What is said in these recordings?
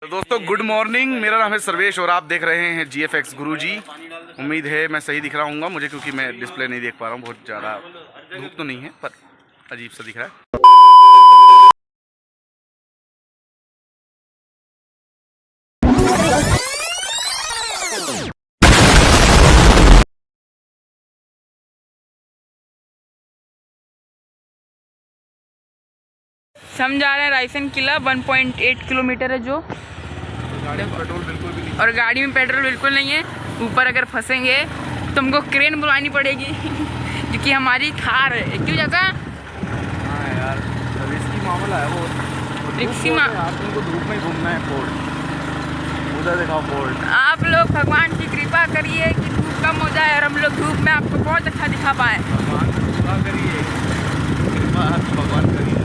तो दोस्तों good morning, मेरा नाम है सर्वेश और आप देख रहे हैं GFX गुरुजी। उम्मीद है मैं सही दिख रहा हूँगा मुझे, क्योंकि मैं डिस्प्ले नहीं देख पा रहा हूँ। बहुत ज़्यादा धूप तो नहीं है पर अजीब सा दिख रहा है। हम जा रहे हैं रायसेन किला। 1.8 किलोमीटर है जो, गाड़ी में पेट्रोल बिल्कुल भी नहीं। और गाड़ी में पेट्रोल बिल्कुल नहीं है। ऊपर अगर फंसेंगे तो हमको क्रेन बुलानी पड़ेगी क्योंकि हमारी थार है। क्यों जाता? हाँ यार, रिस्की मामला है वो। रिस्की यार तुमको धूप में ही घूमना है। फोर्ट उधर दिखाओ, फोर्ट। आप लोग भगवान की कृपा करिए कि धूप कम हो जाए और हम लोग धूप में आपको बहुत अच्छा दिखा पाए। भगवान की कृपा करिए, कृपा भगवान करिए।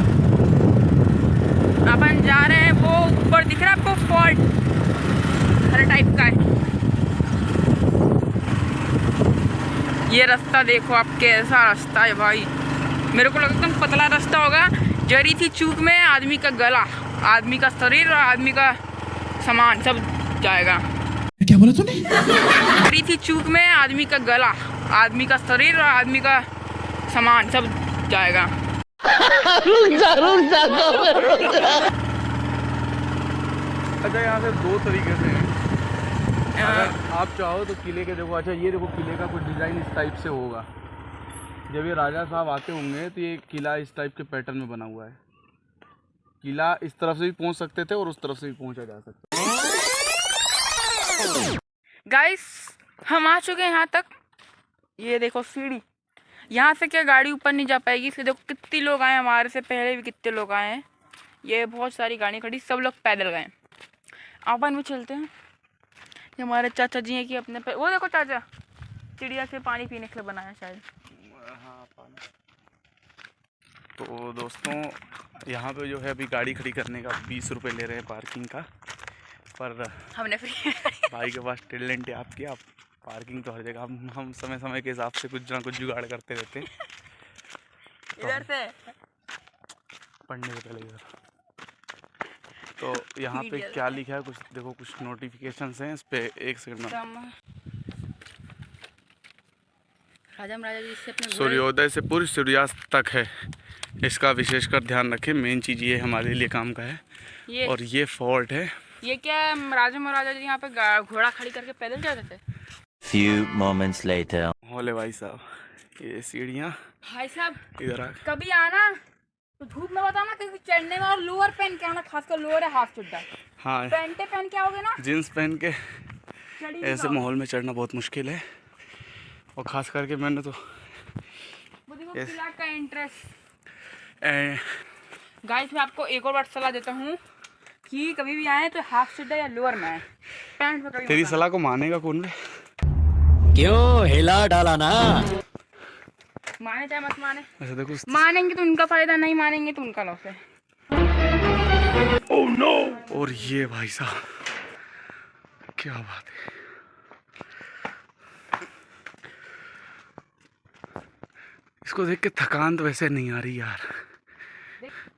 अपन जा रहे हैं, वो ऊपर दिख रहा है आपको, फॉल्ट हर टाइप का है। ये रास्ता देखो आप, कैसा रास्ता है भाई। मेरे को लगता है पतला रास्ता होगा। जरी सी चूक में आदमी का गला, आदमी का शरीर और आदमी का सामान सब जाएगा। क्या बोला तूने? जरी सी चूक में आदमी का गला, आदमी का शरीर और आदमी का सामान सब जाएगा। अच्छा, यहाँ से दो तरीके से हैं। अगर आप चाहो तो किले के देखो। अच्छा, ये देखो किले का कुछ डिज़ाइन इस टाइप से होगा। जब ये राजा साहब आते होंगे तो ये किला इस टाइप के पैटर्न में बना हुआ है। किला इस तरफ से भी पहुंच सकते थे और उस तरफ से भी पहुंचा जा सकता है। गाइस, हम आ चुके हैं यहाँ तक। ये देखो सीढ़ी, यहाँ से क्या गाड़ी ऊपर नहीं जा पाएगी। इसलिए देखो कितने लोग आए, हमारे से पहले भी कितने लोग आए हैं। ये बहुत सारी गाड़ी खड़ी, सब लोग पैदल गए। अपन में चलते हैं। ये हमारे चाचा जी हैं कि अपने वो देखो चाचा, चिड़िया से पानी पीने के लिए बनाया शायद। हाँ, पानी। तो दोस्तों, यहाँ पे जो है अभी गाड़ी खड़ी करने का 20 रुपये ले रहे हैं पार्किंग का। पर हमने फ्री भाई के पास टैलेंट है आपकी। आप पार्किंग तो हर जगह, हम समय समय के हिसाब से कुछ ना कुछ जुगाड़ करते रहते हैं। इधर से पढ़ने से पहले इधर। तो यहाँ पे क्या लिखा है कुछ देखो, कुछ नोटिफिकेशंस हैं इस पे। एक सेकंड में। राजा महाराजा जी से अपने सूर्योदय से पूर्व सूर्यास्त तक है, इसका विशेषकर ध्यान रखें। मेन चीज़ ये हमारे लिए काम का है। और ये फोर्ट है। ये क्या, राजा महाराजा जी यहाँ पे घोड़ा खड़ी करके पैदल जाते थे। Few moments later. होले भाई साहब, ये सीढ़ियाँ। भाई साहब इधर आ। कभी आना तो धूप में बताना, क्योंकि चढ़ने में। और लोअर पहन के आना, खासकर लोअर है हाफ चड्डा। हाँ, पैंटे पहन के आओगे ना, जीन्स पहन के चढ़ी ऐसे माहौल में चढ़ना बहुत मुश्किल है। और ख़ास करके मैंने तो वो देखो किला का एंट्रेंस। गाइस, मैं आपको एक और बार सलाह देता हूँ कि कभी भी आए तो हाफ चड्डा या लोअर में आए, पैंट में कभी तेरी मत सलाह को मानेगा कौन रे? क्यों हिला डाला ना? आना। माने चाहे मत माने। अच्छा देखो, मानेंगे तो उनका फायदा, नहीं मानेंगे तो उनका लॉस है। Oh no! और ये भाई साहब, क्या बात है। इसको देख के थकान तो वैसे नहीं आ रही यार।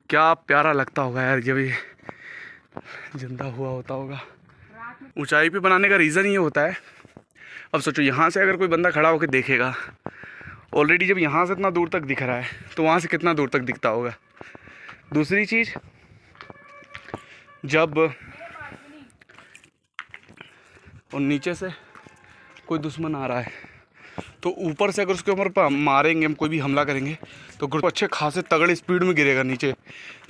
क्या प्यारा लगता होगा यार जब ये जिंदा हुआ होता होगा। ऊंचाई पे बनाने का रीज़न ये होता है। अब सोचो, यहाँ से अगर कोई बंदा खड़ा होकर देखेगा, ऑलरेडी जब यहाँ से इतना दूर तक दिख रहा है तो वहाँ से कितना दूर तक दिखता होगा। दूसरी चीज़, जब और नीचे से कोई दुश्मन आ रहा है तो ऊपर से अगर उसके ऊपर पर मारेंगे, हम कोई भी हमला करेंगे तो अच्छे खासे तगड़े स्पीड में गिरेगा नीचे,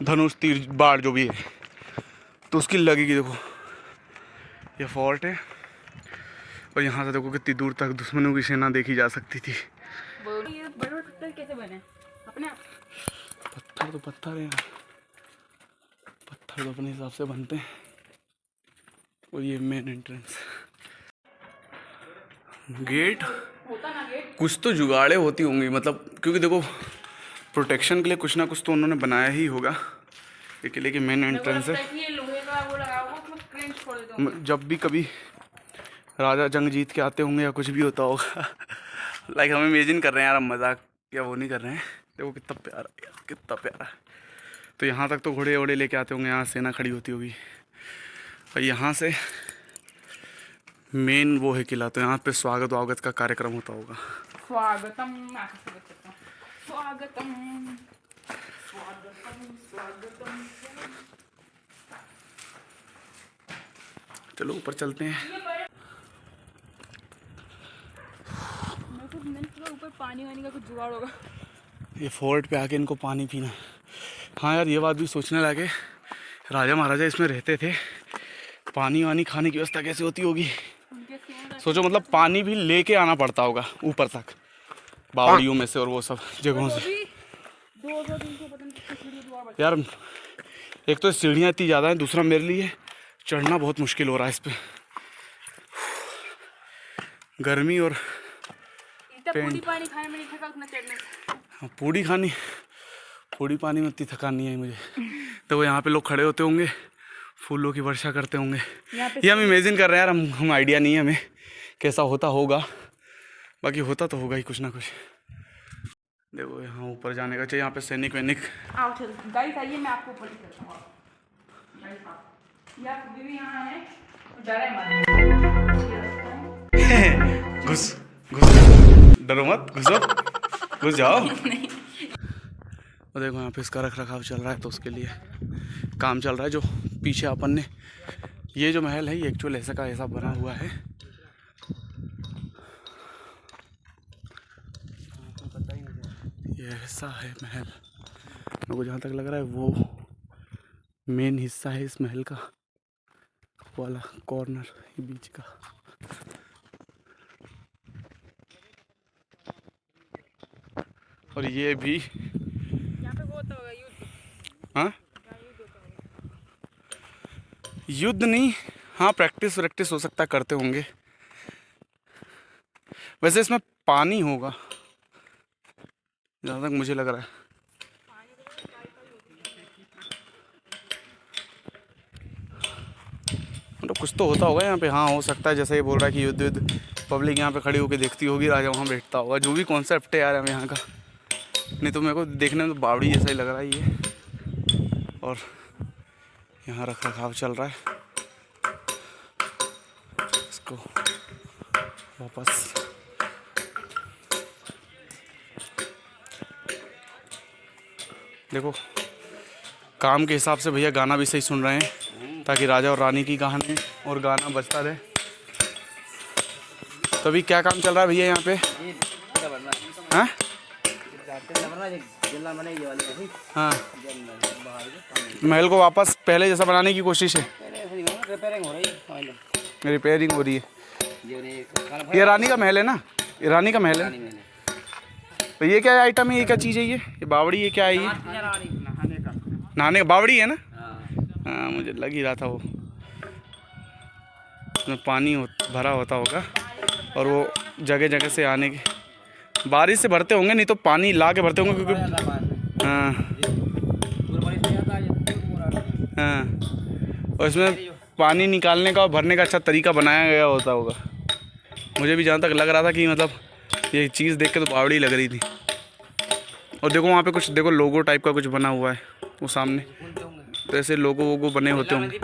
धनुष तीर बाढ़ जो भी है, तो उसकी लगेगी। देखो ये फोर्ट है और यहाँ से देखो कितनी दूर तक दुश्मनों की सेना देखी जा सकती थी। ये बड़े पत्थर कैसे बने अपने? पत्थर तो पत्थर है, पत्थर तो अपने हिसाब से बनते हैं। और ये मेन एंट्रेंस गेट, कुछ तो जुगाड़े होती होंगी, मतलब क्योंकि देखो प्रोटेक्शन के लिए कुछ ना कुछ तो उन्होंने बनाया ही होगा। ये किले की मेन एंट्रेंस है। जब भी कभी राजा जंग जीत के आते होंगे या कुछ भी होता होगा लाइक हम इमेजिन कर रहे हैं यार, हम मजाक या वो नहीं कर रहे हैं। देखो कितना प्यारा यार, कितना प्यारा। तो यहाँ तक तो घोड़े वोड़े लेके आते होंगे, यहाँ सेना खड़ी होती होगी। और यहाँ से मेन वो है किला, तो यहाँ पे स्वागत वागत का कार्यक्रम होता होगा। स्वागतम स्वागतम स्वागतम स्वागतम। चलो ऊपर चलते हैं। ऊपर पानी वानी का कुछ जुगाड़ होगा। ये फोर्ट पे आके इनको पानी पीना। हाँ यार, ये बात भी सोचने लगे, राजा महाराजा इसमें रहते थे, पानी वानी खाने की व्यवस्था कैसे होती होगी। सोचो, मतलब पानी भी लेके आना पड़ता होगा ऊपर तक, बावड़ियों में से और वो सब जगहों से। यार एक तो सीढ़ियाँ इतनी ज़्यादा हैं, दूसरा मेरे लिए चढ़ना बहुत मुश्किल हो रहा है इस पर। गर्मी और पूड़ी पानी खाने में नहीं थका उतना चढ़ने से। पूड़ी पानी में इतनी थकान नहीं आई मुझे। तो वो यहाँ पे लोग खड़े होते होंगे, फूलों की वर्षा करते होंगे। ये हम इमेजिन कर रहे हैं यार, हम आइडिया नहीं है हमें कैसा होता होगा, बाकी होता तो होगा ही कुछ ना कुछ। देखो यहाँ ऊपर जाने का चाहिए, यहाँ पे सैनिक वैनिक। गाइस आइए, मैं आपको ऊपर लेकर चलता हूँ। ये आप भी यहाँ है, डरे मत। घुस डरो मत, घुस जाओ। और देखो यहाँ पे इसका रख रखाव चल रहा है, तो उसके लिए काम चल रहा है। जो पीछे अपन ने ये जो महल है, ये एक्चुअल ऐसा का ऐसा बना हुआ है। ये ऐसा है महल, मेरे को जहाँ तक लग रहा है वो मेन हिस्सा है इस महल का, वाला कॉर्नर बीच का। और ये भी यहाँ पे वो होगा युद्ध। हाँ, युद्ध नहीं, हाँ प्रैक्टिस हो सकता है, करते होंगे। वैसे इसमें पानी होगा जहाँ तक मुझे लग रहा है। मतलब कुछ तो होता होगा यहाँ पे। हाँ हो सकता है, जैसे ये बोल रहा है कि युद्ध पब्लिक यहाँ पे खड़ी होकर देखती होगी, राजा वहाँ बैठता होगा। जो भी कॉन्सेप्ट है यार हमें यहाँ का, नहीं तो मेरे को देखने में तो बावड़ी जैसा ही लग रहा है ये। और यहाँ रख रखाव चल रहा है, इसको वापस देखो। काम के हिसाब से भैया गाना भी सही सुन रहे हैं, ताकि राजा और रानी की कहानी और गाना बजता रहे। तो अभी क्या काम चल रहा है भैया यहाँ पे? हाँ हाँ, महल को वापस पहले जैसा बनाने की कोशिश है, रिपेयरिंग हो रही है। ये रानी का महल है ना, ये रानी का महल है। तो ये क्या आइटम है, ये क्या चीज़ है? ये बावड़ी, ये क्या है? ये नहाने का बावड़ी है ना? हाँ मुझे लग ही रहा था वो, उसमें पानी भरा होता होगा और वो जगह जगह से आने की बारिश से भरते होंगे, नहीं तो पानी ला के भरते होंगे क्योंकि हाँ हाँ। और इसमें पानी निकालने का और भरने का अच्छा तरीका बनाया गया होता होगा। मुझे भी जहाँ तक लग रहा था कि मतलब ये चीज़ देख के तो बावड़ी लग रही थी। और देखो वहाँ पे कुछ देखो लोगो टाइप का कुछ बना हुआ है वो सामने, तो ऐसे लोगो वोगो बने होते होंगे।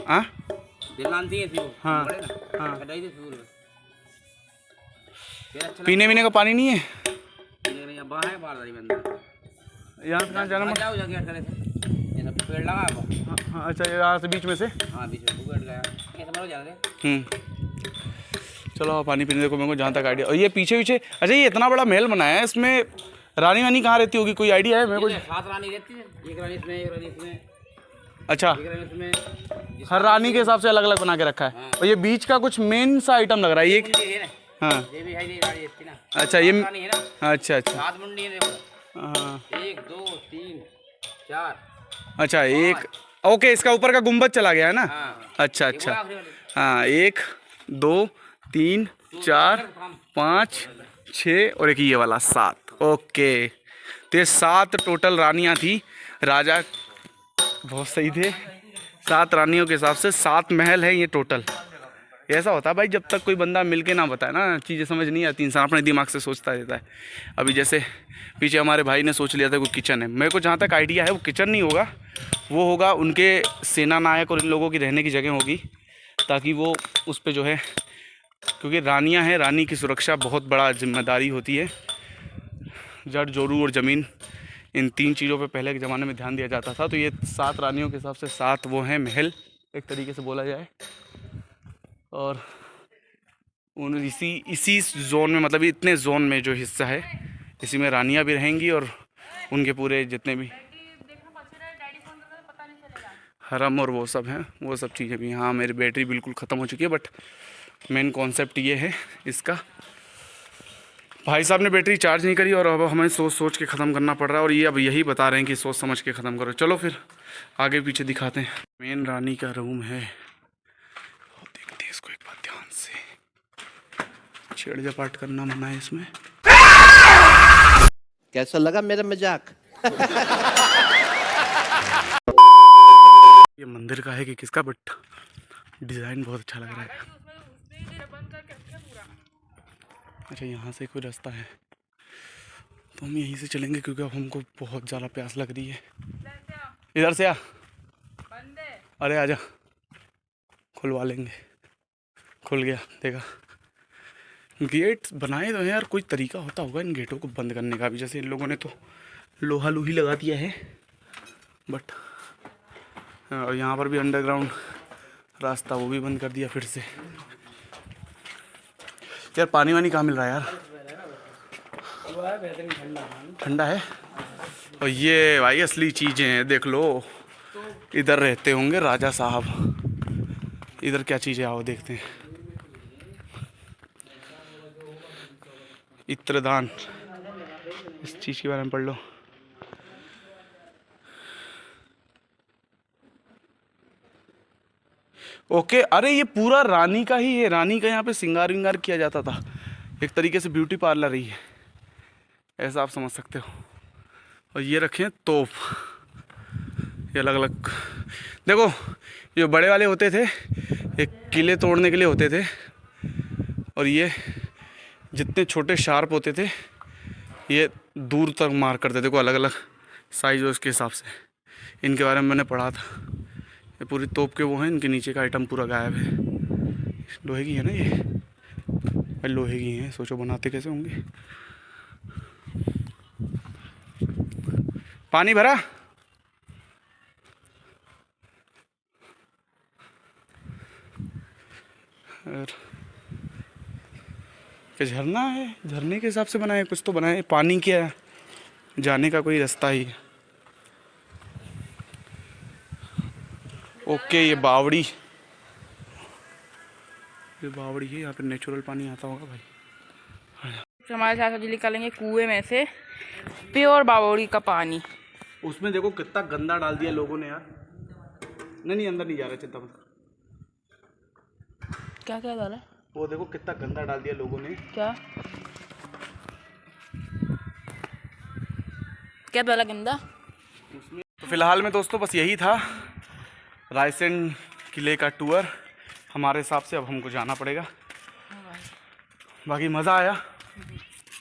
हाँ हाँ हाँ। पीने वीने का पानी नहीं है यहाँ से? कहाँ जाना? हाँ अच्छा, यहाँ से बीच में से। चलो पानी पीने देखो, मेरे को जहाँ तक आइडिया। और ये पीछे पीछे, अच्छा ये इतना बड़ा महल बनाया है, इसमें रानी वानी कहाँ रहती होगी, कोई आइडिया है मेरे को? 7 रानी रहती है, एक रानी इसमें, एक रानी इसमें। अच्छा, एक रानी इसमें, हर रानी के हिसाब से अलग अलग बना के रखा है। और ये बीच का कुछ मेन सा आइटम लग रहा है ये। हाँ ये भी है, ये रानी इसकी ना। अच्छा ये रानी है ना। अच्छा अच्छा 7 मुंडी है देखो। हाँ 1 2 3 4। अच्छा एक, ओके इसका ऊपर का गुंबद चला गया है ना? हाँ। अच्छा अच्छा हाँ, 1 2 3 4 5 6 और एक ये वाला 7। ओके, तो ये 7 टोटल रानियाँ थी। राजा बहुत सही थे, 7 रानियों के हिसाब से 7 महल है ये टोटल। ऐसा होता है भाई, जब तक कोई बंदा मिल के ना बताए ना चीज़ें समझ नहीं आती, इंसान अपने दिमाग से सोचता रहता है। अभी जैसे पीछे हमारे भाई ने सोच लिया था कोई किचन है, मेरे को जहाँ तक आइडिया है वो किचन नहीं होगा, वो होगा उनके सेना नायक और इन लोगों की रहने की जगह होगी, ताकि वो उस पर जो है, क्योंकि रानियाँ हैं, रानी की सुरक्षा बहुत बड़ा जिम्मेदारी होती है। जड़ जोरू और ज़मीन, इन 3 चीज़ों पे पहले के ज़माने में ध्यान दिया जाता था। तो ये 7 रानियों के हिसाब से 7 वो हैं महल, एक तरीके से बोला जाए। और उन इसी जोन में, मतलब इतने जोन में जो हिस्सा है, इसी में रानियाँ भी रहेंगी और उनके पूरे जितने भी हरम और वो सब हैं, वो सब चीज़ें भी। हाँ, मेरी बैटरी बिल्कुल ख़त्म हो चुकी है, बट मेन कॉन्सेप्ट ये है इसका। भाई साहब ने बैटरी चार्ज नहीं करी और अब हमें सोच सोच के ख़त्म करना पड़ रहा है, और ये अब यही बता रहे हैं कि सोच समझ के ख़त्म करो। चलो फिर आगे पीछे दिखाते हैं। मेन रानी का रूम है, देखते हैं इसको एक बार ध्यान से। छेड़ झपाट करना मना है इसमें। कैसा लगा मेरा मजाक? ये मंदिर का है कि किसका, बट डिज़ाइन बहुत अच्छा लग रहा है। अच्छा, यहाँ से कोई रास्ता है तो हम यहीं से चलेंगे, क्योंकि अब हमको बहुत ज़्यादा प्यास लग रही है। इधर से आ, अरे आजा, खुलवा लेंगे। खुल गया, देखा। गेट बनाए तो हैं यार, कोई तरीका होता होगा इन गेटों को बंद करने का भी। जैसे इन लोगों ने तो लोहा लूही लगा दिया है, बट और यहाँ पर भी अंडरग्राउंड रास्ता, वो भी बंद कर दिया फिर से। यार पानी वानी कहाँ मिल रहा है यार? ठंडा है। और ये भाई असली चीज़ें हैं, देख लो। इधर रहते होंगे राजा साहब। इधर क्या चीज़ें, आओ देखते हैं। इत्रदान, इस चीज़ के बारे में पढ़ लो। ओके, अरे ये पूरा रानी का ही है। रानी का यहाँ पे सिंगार विंगार किया जाता था, एक तरीके से ब्यूटी पार्लर ही है, ऐसा आप समझ सकते हो। और ये रखे हैं तोप, ये अलग अलग। देखो, ये बड़े वाले होते थे, एक किले तोड़ने के लिए होते थे, और ये जितने छोटे शार्प होते थे, ये दूर तक मार करते थे। देखो अलग अलग साइज, उसके हिसाब से इनके बारे में मैंने पढ़ा था। ये पूरी तोप के वो हैं, इनके नीचे का आइटम पूरा गायब है। लोहे की है ना ये, भाई लोहे की हैं, सोचो बनाते कैसे होंगे। पानी भरा, और क्या झरना है, झरने के हिसाब से बनाए, कुछ तो बनाए। पानी क्या जाने का कोई रास्ता ही। ओके, ये बावड़ी, ये बावड़ी है, यहाँ पे नेचुरल पानी आता होगा भाई। हमारे साथ अभी निकालेंगे कुएं में से प्योर बावड़ी का पानी। उसमें देखो कितना गंदा डाल दिया लोगों ने यार। नहीं अंदर नहीं जा रहा, चिंता मत। क्या क्या डाला? वो देखो कितना गंदा डाल दिया लोगों ने। क्या क्या डाला गंदा? तो फिलहाल में दोस्तों बस यही था रायसेन किले का टूर हमारे हिसाब से। अब हमको जाना पड़ेगा, बाकी मज़ा आया,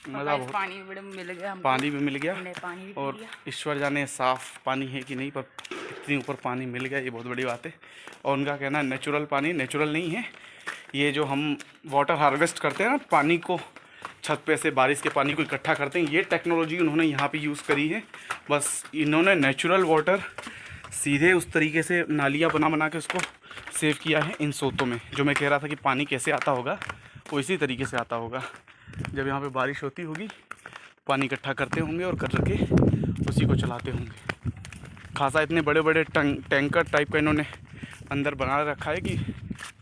मज़ा बहुत। पानी भी मिल गया हमको, पानी भी मिल गया, पानी भी और ईश्वर जाने साफ़ पानी है कि नहीं, पर इतनी ऊपर पानी मिल गया, ये बहुत बड़ी बात है। और उनका कहना है नेचुरल पानी, नेचुरल नहीं है ये, जो हम वाटर हार्वेस्ट करते हैं ना, पानी को छत पे से बारिश के पानी को इकट्ठा करते हैं, ये टेक्नोलॉजी उन्होंने यहाँ पे यूज़ करी है। बस इन्होंने नेचुरल वाटर सीधे उस तरीके से नालियाँ बना के उसको सेव किया है इन सोतों में। जो मैं कह रहा था कि पानी कैसे आता होगा, वो इसी तरीके से आता होगा। जब यहाँ पे बारिश होती होगी, पानी इकट्ठा करते होंगे और कर के उसी को चलाते होंगे। खासा इतने बड़े बड़े टैंकर टाइप का इन्होंने अंदर बना रखा है कि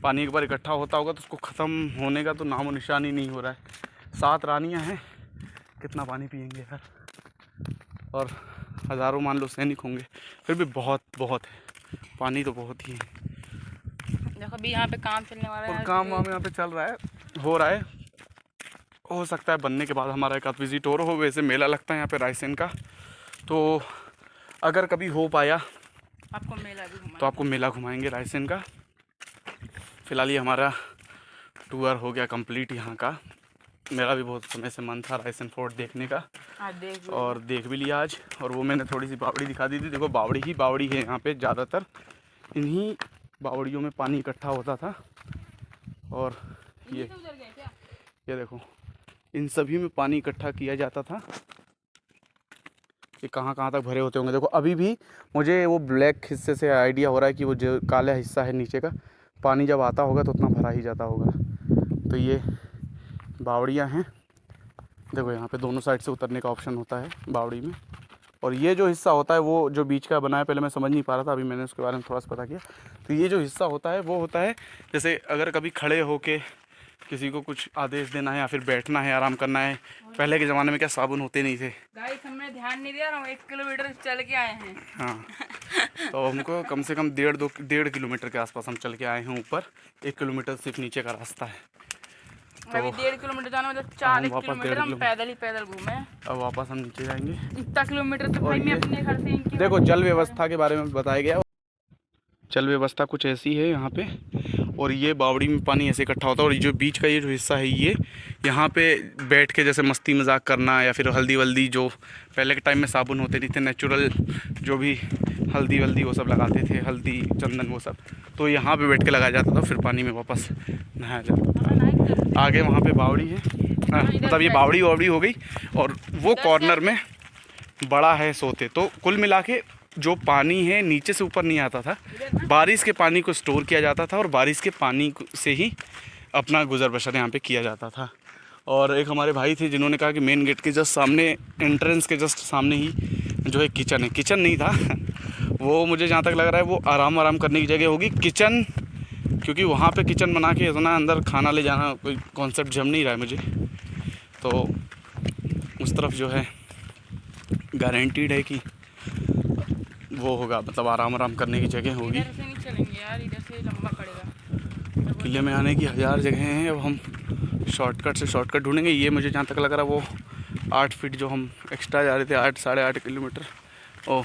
पानी एक बार इकट्ठा होता होगा तो उसको ख़त्म होने का तो नामो निशान ही नहीं हो रहा है। 7 रानियाँ हैं, कितना पानी पियेंगे यार, और हज़ारों मान लो सैनिक होंगे, फिर भी बहुत है पानी, तो बहुत ही है। देखो अभी यहाँ पे काम चलने वाला है, और काम यहाँ पे चल रहा है, हो रहा है। हो सकता है बनने के बाद हमारा एक आध विजिट और हो। वैसे मेला लगता है यहाँ पे रायसेन का, तो अगर कभी हो पाया आपको मेला भी तो आपको मेला घुमाएंगे रायसेन का। फ़िलहाल ये हमारा टूर हो गया कंप्लीट यहाँ का। मेरा भी बहुत समय से मन था रायसेन फोर्ट देखने का, और देख भी लिया आज। और वो मैंने थोड़ी सी बावड़ी दिखा दी थी। देखो बावड़ी ही बावड़ी है यहाँ पे, ज़्यादातर इन्हीं बावड़ियों में पानी इकट्ठा होता था। और ये देखो इन सभी में पानी इकट्ठा किया जाता था। ये कहाँ कहाँ तक भरे होते होंगे। देखो अभी भी मुझे वो ब्लैक हिस्से से आइडिया हो रहा है कि वो जो काला हिस्सा है नीचे का, पानी जब आता होगा तो उतना भरा ही जाता होगा। तो ये बावड़ियाँ हैं। देखो यहाँ पे दोनों साइड से उतरने का ऑप्शन होता है बावड़ी में। और ये जो हिस्सा होता है वो जो बीच का बना है, पहले मैं समझ नहीं पा रहा था, अभी मैंने उसके बारे में थोड़ा सा पता किया। तो ये जो हिस्सा होता है वो होता है जैसे अगर कभी खड़े होके किसी को कुछ आदेश देना है या फिर बैठना है, आराम करना है। पहले के ज़माने में क्या साबुन होते नहीं थे। गाइस हमने ध्यान नहीं दिया, हम 1 किलोमीटर चल के आए हैं। हाँ तो हमको कम से कम 1.5 किलोमीटर के आसपास हम चल के आए हैं ऊपर। 1 किलोमीटर सिर्फ नीचे का रास्ता है। अभी 1.5 किलोमीटर जाना मतलब 4 किलोमीटर हम पैदल घूमे। अब वापस हम नीचे जाएंगे। इतना किलोमीटर तो भाई मैं अपने घर से इनकी देखो जल व्यवस्था के बारे में बताया गया। जल व्यवस्था कुछ ऐसी है यहाँ पे। और ये बावड़ी में पानी ऐसे इकट्ठा होता है। और जो बीच का ये जो हिस्सा है, ये यहाँ पे बैठ के जैसे मस्ती मजाक करना, या फिर हल्दी वल्दी जो पहले के टाइम में साबुन होते नहीं थे, नेचुरल जो भी हल्दी वल्दी वो सब लगाते थे, हल्दी चंदन वो सब, तो यहाँ पे बैठ के लगाया जाता था। फिर पानी में वापस नहाया जाता था। आगे वहाँ पे बावड़ी है, मतलब ये बावड़ी वावड़ी हो गई। और वो कॉर्नर में बड़ा है सोते। तो कुल मिला के जो पानी है नीचे से ऊपर नहीं आता था। बारिश के पानी को स्टोर किया जाता था और बारिश के पानी से ही अपना गुजर बसर यहाँ पे किया जाता था। और एक हमारे भाई थे जिन्होंने कहा कि मेन गेट के जस्ट सामने, एंट्रेंस के जस्ट सामने ही जो है किचन है। किचन नहीं था वो, मुझे जहाँ तक लग रहा है वो आराम करने की जगह होगी किचन, क्योंकि वहाँ पे किचन बना के इतना अंदर खाना ले जाना कोई कॉन्सेप्ट जम नहीं रहा है मुझे। तो उस तरफ जो है गारंटीड है कि वो होगा, मतलब आराम करने की जगह होगी। इधर से नहीं चलेंगे यार, इधर से लंबा पड़ेगा। किले में आने की 1000 जगह हैं। अब हम शॉर्टकट से शॉर्टकट ढूंढेंगे। ये मुझे जहाँ तक लग रहा है वो 8 फीट जो हम एक्स्ट्रा जा रहे थे, 8-8.5 किलोमीटर। ओह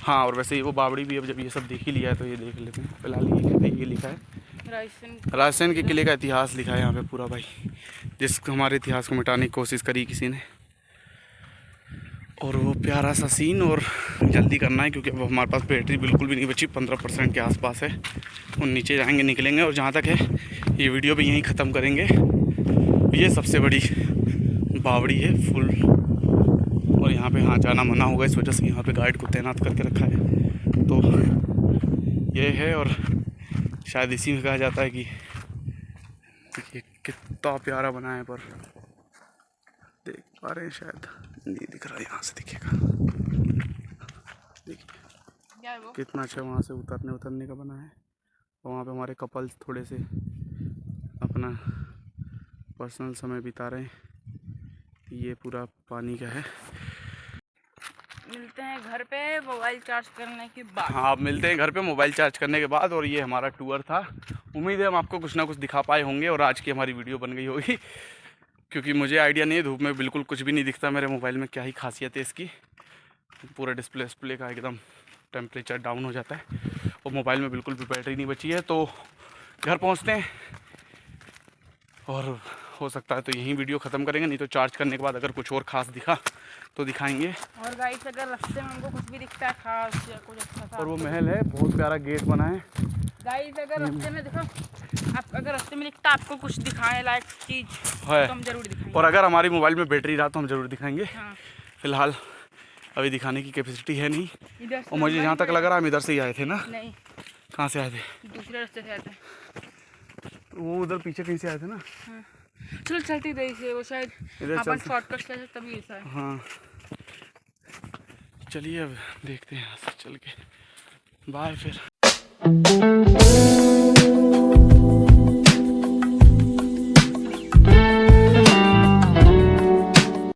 हाँ, और वैसे ही वो बावड़ी भी अब जब ये सब देख ही लिया है तो ये देख लेते हैं। फिलहाल ये क्या है, ये लिखा है रायसेन के किले का इतिहास लिखा है यहाँ पे पूरा भाई, जिस हमारे इतिहास को मिटाने की कोशिश करी किसी ने। और वो प्यारा सा सीन, और जल्दी करना है क्योंकि अब हमारे पास बैटरी बिल्कुल भी नहीं बची, 15% के आसपास है। और नीचे जाएंगे, निकलेंगे, और जहाँ तक है ये वीडियो भी यहीं ख़त्म करेंगे। ये सबसे बड़ी बावड़ी है फुल। और यहाँ पे हाँ जाना मना होगा, इस वजह से यहाँ पे गाइड को तैनात करके रखा है। तो ये है, और शायद इसी में कहा जाता है कि ये कितना प्यारा बना है। पर देख पा रहे हैं, शायद नहीं दिख रहा, यहाँ से दिखेगा। देखिए कितना अच्छा वहाँ से उतरने का बना है। और वहाँ पे हमारे कपल्स थोड़े से अपना पर्सनल समय बिता रहे हैं। ये पूरा पानी का है। मिलते हैं घर पे मोबाइल चार्ज करने के बाद। हाँ, आप मिलते हैं घर पे मोबाइल चार्ज करने के बाद। और ये हमारा टूर था। उम्मीद है हम आपको कुछ ना कुछ दिखा पाए होंगे और आज की हमारी वीडियो बन गई होगी, क्योंकि मुझे आइडिया नहीं है, धूप में बिल्कुल कुछ भी नहीं दिखता मेरे मोबाइल में। क्या ही खासियत है इसकी, पूरा डिस्प्ले का एकदम टेम्परेचर डाउन हो जाता है और मोबाइल में बिल्कुल भी बैटरी नहीं बची है। तो घर पहुंचते हैं और हो सकता है तो यहीं वीडियो ख़त्म करेंगे, नहीं तो चार्ज करने के बाद अगर कुछ और ख़ास दिखा तो दिखाएंगे। और गाइस अगर रास्ते में हमको कुछ भी दिखता है खास या कुछ अच्छा सा, और वो महल है, बहुत प्यारा गेट बना है। गाइस अगर रास्ते में देखो, आप अगर रास्ते में दिखता आपको कुछ दिखाने लायक चीज़ है तो हम जरूर दिखाएंगे। और अगर हमारी मोबाइल में बैटरी रहा तो हम ज़रूर दिखाएंगे। हाँ। फिलहाल अभी दिखाने की कैपेसिटी है नहीं। इधर से और मुझे जहाँ तक लग रहा है हम इधर से ही आए थे ना। नहीं, कहाँ से आए थे? दूसरे रास्ते से आते हैं। वो उधर पीछे कहीं से आए थे ना। हाँ। चलो चलती रही से, वो शायद इधर अपन चलते। शॉर्टकट से तभी ऐसा है। हाँ चलिए अब देखते हैं यहाँ से चल के। बाय फिर।